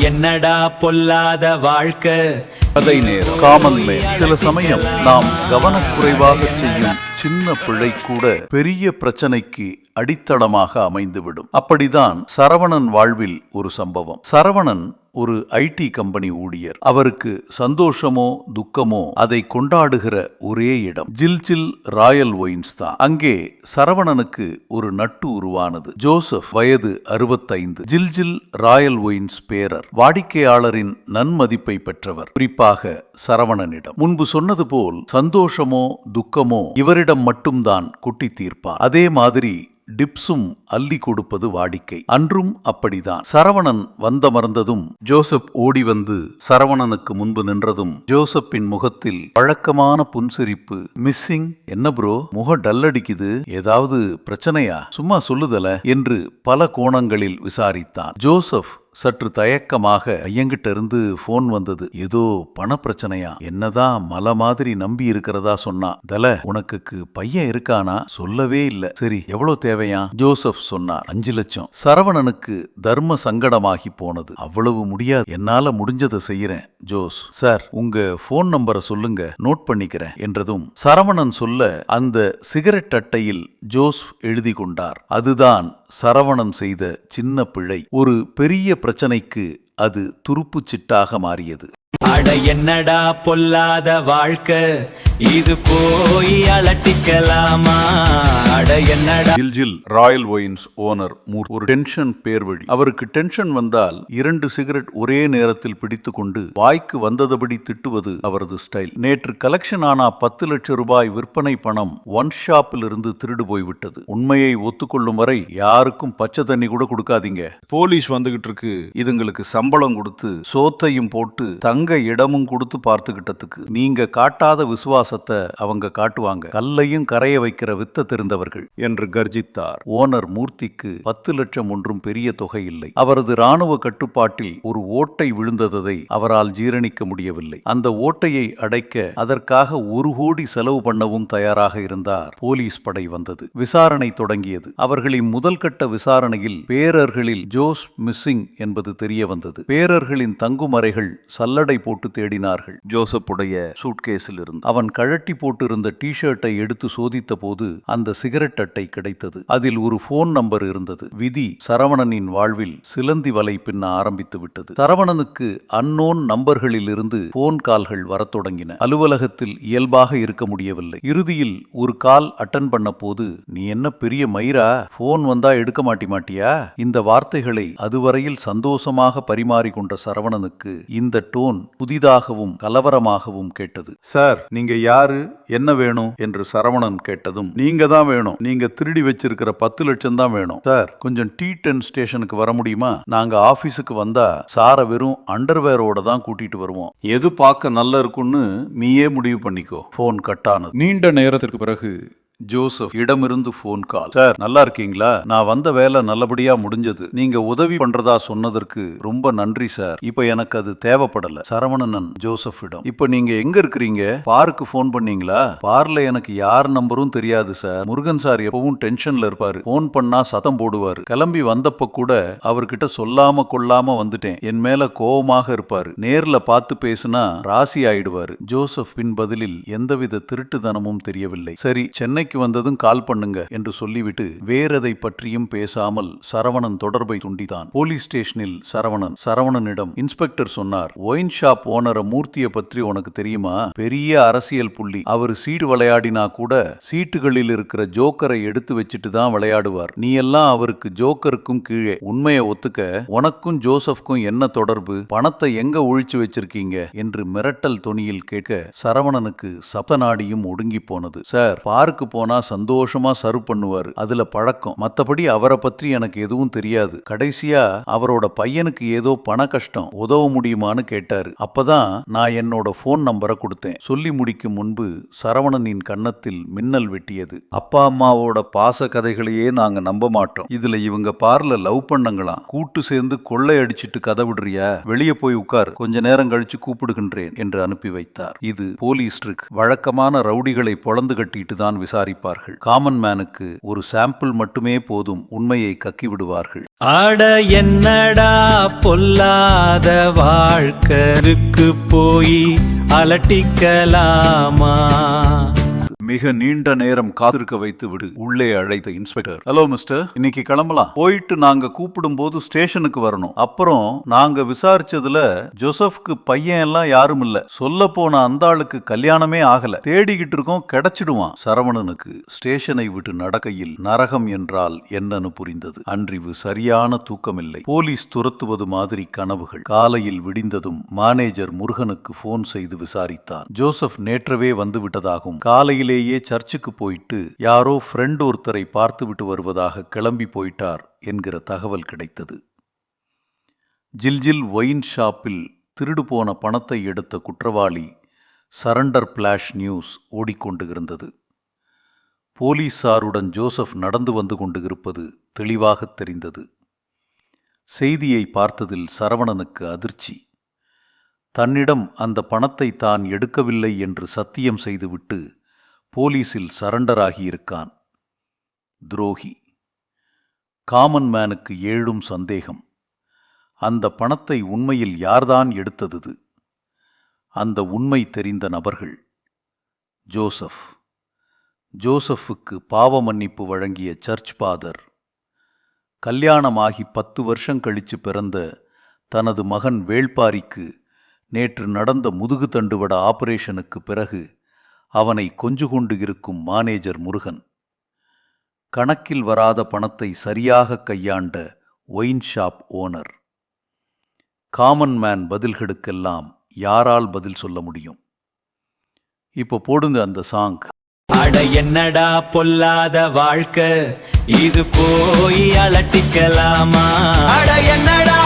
என்னடா பொல்லாத வாழ்க்கை. கதை நேரம். Common man. சில சமயம் நாம் கவனக்குறைவாக செய்யும் சின்ன பிழை கூட பெரிய பிரச்சனைக்கு அடித்தளமாக அமைந்துவிடும். அப்படிதான் சரவணன் வாழ்வில் ஒரு சம்பவம். சரவணன் ஒரு ஐடி கம்பெனி ஊழியர். அவருக்கு சந்தோஷமோ துக்கமோ அதை கொண்டாடுகிற ஒரே இடம் ஜில்ஜில் ராயல் ஒயின்ஸ் தான். அங்கே சரவணனுக்கு ஒரு நட்பு உருவானது. ஜோசப், வயது 65, ஜில்ஜில் ராயல் ஒயின்ஸ் பேரர், வாடிக்கையாளரின் நன்மதிப்பை பெற்றவர். குறிப்பாக சரவணனிடம் முன்பு சொன்னது போல் சந்தோஷமோ துக்கமோ இவரிடம் மட்டும்தான் கொட்டி தீர்ப்பான். அதே மாதிரி டிப்ஸும் அள்ளி கொடுப்பது வாடிக்கை. அன்றும் அப்படிதான். சரவணன் வந்தமர்ந்ததும் ஜோசப் ஓடி வந்து சரவணனுக்கு முன்பு நின்றதும் ஜோசப்பின் முகத்தில் வழக்கமான புன்சிரிப்பு. மிஸ்ஸிங்? என்ன ப்ரோ, முக டல்லடிக்குது, ஏதாவது பிரச்சனையா? சும்மா சொல்லுதல என்று பல கோணங்களில் விசாரித்தான். ஜோசப் சற்று தயக்கமாக, ஐயங்கிட்ட இருந்து போன் வந்தது, ஏதோ பண பிரச்சனையா, என்னதான் மலை மாதிரி நம்பி இருக்கிறதா சொன்னா. தல, உனக்கு பையன் இருக்கானா? சொல்லவே இல்ல. சரி, எவ்வளவு தேவையா? ஜோசப் சொன்னார், 5 லட்சம். சரவணனுக்கு தர்ம சங்கடமாகி போனது. அவ்வளவு முடியாது, என்னால முடிஞ்சதை செய்யறேன் ஜோஸ். சார், உங்க போன் நம்பரை சொல்லுங்க, நோட் பண்ணிக்கிறேன் என்றதும் சரவணன் சொல்ல அந்த சிகரெட் அட்டையில் ஜோஸ் எழுதி கொண்டார். அதுதான் சரவணன் செய்த சின்ன பிழை. ஒரு பெரிய பிரச்சனைக்கு அது துருப்புச் சிட்டாக மாறியது. அட என்னடா பொல்லாத வாழ்க்கை, இது போய் அலட்டிக்கலாமா? அட என்னடா. ஜில்ஜில் ராயல் ஒயின்ஸ் ஓனர் ஒரு டென்ஷன் பேர்வழி. அவருக்கு டென்ஷன் வந்தால் 2 சிகரெட் ஒரே நேரத்தில் பிடித்து கொண்டு வாய்க்கு வந்ததபடி திட்டுவது அவரது ஸ்டைல். நேற்று கலெக்ஷன் ஆனா 10 லட்சம் ரூபாய் விற்பனை பணம் ஒன் ஷாப்பில் இருந்து திருடு போய்விட்டது. உண்மையை ஒத்துக்கொள்ளும் வரை யாருக்கும் பச்சை தண்ணி கூட கொடுக்காதீங்க. போலீஸ் வந்துகிட்டு இருக்கு. இதுங்களுக்கு சம்பளம் கொடுத்து சோத்தையும் போட்டு தங்க இடமும் கொடுத்து பார்த்துக்கிட்டதுக்கு நீங்க காட்டாத விசுவாசத்தை அவங்க காட்டுவாங்க. கல்லையும் கரைய வைக்கிற வித்த தெரிந்தவர்கள் என்று கர்ஜித்தார். ஓனர் மூர்த்திக்கு 10 லட்சம் ஒன்றும் பெரிய தொகை இல்லை. அவரது ராணுவ கட்டுப்பாட்டில் ஒரு ஓட்டை விழுந்ததை அவரால் ஜீரணிக்க முடியவில்லை. அந்த ஓட்டையை அடைக்க அதற்காக 1 கோடி செலவு பண்ணவும் தயாராக இருந்தார். போலீஸ் படை வந்தது. விசாரணை தொடங்கியது. அவர்களின் முதல் கட்ட விசாரணையில் பேரர்களில் ஜோஸ் மிஸ்ஸிங் என்பது தெரிய வந்தது. பேரர்களின் தங்குமறைகள் சல்லடை போட்டு தேடினார்கள். ஜோசப்புடைய சூட்கேஸில் இருந்து அவன் கழட்டி போட்டிருந்த டி-ஷர்ட்டை எடுத்து சோதித்த போது அந்த சிகரெட் அட்டை கிடைத்தது. அதில் ஒரு போன் நம்பர் இருந்தது. விதி சரவணனின் வாழ்வில் சிலந்தி வலை பின்ன ஆரம்பித்து விட்டது. சரவணனுக்கு அன்னோன் நம்பர்களில் இருந்து போன் கால்கள் வரத் தொடங்கின. அலுவலகத்தில் இயல்பாக இருக்க முடியவில்லை. இறுதியில் ஒரு கால் அட்டன் பண்ண போது, நீ என்ன பெரிய மயிரா, போன் வந்தா எடுக்க மாட்டியா? இந்த வார்த்தைகளை அதுவரையில் சந்தோஷமாக பரிமாறிக்கொண்ட சரவணனுக்கு இந்த டோன் புதிதாகவும் கலவரமாகவும் கேட்டது. சார், நீங்க யாரு, என்ன வேணும் என்று சரவணன் கேட்டதும், நீங்க தான் வேணும், நீங்க திருடி வச்சிருக்கிற 10 லட்சம் தான் வேணும். சார், கொஞ்சம் T10 ஸ்டேஷனுக்கு வர முடியுமா? நாங்க ஆபீஸுக்கு வந்தா சார வெறும் அண்டர்வேரோட தான் கூட்டிட்டு வருவோம். எது பார்க்க நல்லா இருக்குன்னு நீயே முடிவு பண்ணிக்கோ. போன் கட் ஆனது. நீண்ட நேரத்திற்கு பிறகு ஜோசப் இடமிருந்து போன் கால். சார், நல்லா இருக்கீங்களா? நான் வந்த வேலை நல்லபடியா முடிஞ்சது. நீங்க உதவி பண்றதா சொன்னதற்கு ரொம்ப நன்றி சார். இப்ப எனக்கு அது தேவைப்படல. சரவணன் ஜோசப்பிடம், இப்ப நீங்க எங்க இருக்கிறீங்க? பாருக்கு போன் பண்ணீங்களா? பார்ல எனக்கு யார் நம்பரும் தெரியாது சார். முருகன் சார் எப்பவும் டென்ஷன்ல இருப்பாரு. போன் பண்ணா சத்தம் போடுவாரு. கிளம்பி வந்தப்ப கூட அவர்கிட்ட சொல்லாம கொள்ளாம வந்துட்டேன். என் மேல கோபமாக இருப்பாரு. நேர்ல பார்த்து பேசுனா ராசி ஆயிடுவாரு. ஜோசப் பின் பதிலில் எந்தவித திருட்டுத்தனமும் தெரியவில்லை. சரி, சென்னை வந்ததும் கால் பண்ணுங்க என்று சொல்லிவிட்டு வேறதை பற்றியும் பேசாமல் சரவணன் தொடர்பை துண்டித்தான். போலீஸ் ஸ்டேஷனில் சரவணனிடம் இன்ஸ்பெக்டர் சொன்னார், ஒயின் ஷாப் ஓனர மூர்த்திய பற்றி உனக்கு தெரியுமா? பெரிய அரசியல் புள்ளி. அவர் சீட்டு விளையாடினா கூட சீட்டுகளில் இருக்கிற ஜோக்கரை எடுத்து வச்சுட்டு தான் விளையாடுவார். நீ எல்லாம் அவருக்கு ஜோக்கருக்கும் கீழே. உண்மையை ஒத்துக்க. உனக்கும் ஜோசப்க்கும் என்ன தொடர்பு? பணத்தை எங்க ஒழிச்சு வச்சிருக்கீங்க என்று மிரட்டல் தொனியில் கேட்க சரவணனுக்கு சப்தநாடியும் ஒடுங்கி போனது. சார், பார்க்கு போனா சந்தோஷமா சர்வ் பண்ணுவாரு. அதுல பழக்கம். மத்தபடி அவரை பற்றி எனக்கு எதுவும் தெரியாது. கடைசியா அவரோட பையனுக்கு ஏதோ பண கஷ்டம், உதவ முடியுமான்னு கேட்டாரு. அப்பதான் நான் என்னோட போன் நம்பரை கொடுத்தேன். சொல்லி முடிக்கும் முன்பு சரவணனின் கன்னத்தில் மின்னல் வெட்டியது. அப்பா அம்மாவோட பாச கதைகளையே நாங்க நம்ப மாட்டோம். இதுல இவங்க பார்ல லவ் பண்ணங்களாம். கூட்டு சேர்ந்து கொள்ளை அடிச்சிட்டு கதை விடுறியா? வெளியே போய் உட்கார், கொஞ்ச நேரம் கழிச்சு கூப்பிடுகின்றேன் என்று அனுப்பி வைத்தார். இது போலீஸ் ட்ரிக். வழக்கமான ரவுடிகளை பொளந்து கட்டிட்டு தான் விசாரி விசாரிப்பார்கள். காமன் மேனுக்கு ஒரு சாம்பிள் மட்டுமே போதும், உண்மையை கக்கி விடுவார்கள். அட என்னடா பொல்லாத வாழ்க்கைக்கு போய் அலட்டிக்கலாமா? மிக நீண்ட நேரம் காத்திருக்க வைத்து விடு உள்ளே அழைத்த இன்ஸ்பெக்டர். ஹலோ மிஸ்டர், இன்னைக்கு கிளம்பலாம். போயிட்டு நாங்க கூப்பிடும் போது ஸ்டேஷனுக்கு வரணும். அப்புறம் நாங்க விசாரிச்சதுல ஜோசப்க்கு பையன் எல்லாம் யாரும் இல்ல. சொல்ல போன அந்த ஆளுக்கு கல்யாணமே ஆகல. தேடிக்கிட்டு இருக்கோம், கிடைச்சிடுவான். சரவணனுக்கு ஸ்டேஷனை விட்டு நடக்கையில் நரகம் என்றால் என்னன்னு புரிந்தது. அன்றிவு சரியான தூக்கமில்லை. போலீஸ் துரத்துவது மாதிரி கனவுகள். காலையில் விடிந்ததும் மேனேஜர் முருகனுக்கு போன் செய்து விசாரித்தான். ஜோசப் நேற்றவே வந்து விட்டதாகும். காலையிலே சர்ச்சுக்கு போயிட்டு யாரோ ஃப்ரெண்ட் ஒருத்தரை பார்த்துவிட்டு வருவதாக கிளம்பி போயிட்டார் என்கிற தகவல் கிடைத்தது. ஜில்ஜில் ஒயின் ஷாப்பில் திருடு போன பணத்தை எடுத்த குற்றவாளி சரண்டர் பிளாஷ் நியூஸ் ஓடிக்கொண்டிருந்தது. போலீசாருடன் ஜோசப் நடந்து வந்து கொண்டிருப்பது தெளிவாக தெரிந்தது. செய்தியை பார்த்ததில் சரவணனுக்கு அதிர்ச்சி. தன்னிடம் அந்த பணத்தை தான் எடுக்கவில்லை என்று சத்தியம் செய்துவிட்டு போலீஸில் சரண்டராகியிருக்கான். துரோகி. காமன் மேனுக்கு ஏழும் சந்தேகம். அந்த பணத்தை உண்மையில் யார்தான் எடுத்தது? அந்த உண்மை தெரிந்த நபர்கள் ஜோசப். ஜோசப்புக்கு பாவ மன்னிப்பு வழங்கிய சர்ச் பாதர். கல்யாணமாகி 10 வருஷம் கழித்து பிறந்த தனது மகன் வேள்பாரிக்கு நேற்று நடந்த முதுகு தண்டுவட ஆபரேஷனுக்கு பிறகு அவனை கொஞ்சு கொண்டு இருக்கும் மேனேஜர் முருகன். கணக்கில் வராத பணத்தை சரியாக கையாண்ட wine shop owner. Common man பதில்களுக்கெல்லாம் யாரால் பதில் சொல்ல முடியும்? இப்போ போடுங்க அந்த சாங். அட என்னடா பொல்லாத வாழ்க்கை, இது போய் அலட்டிக்கலாமா? அட என்னடா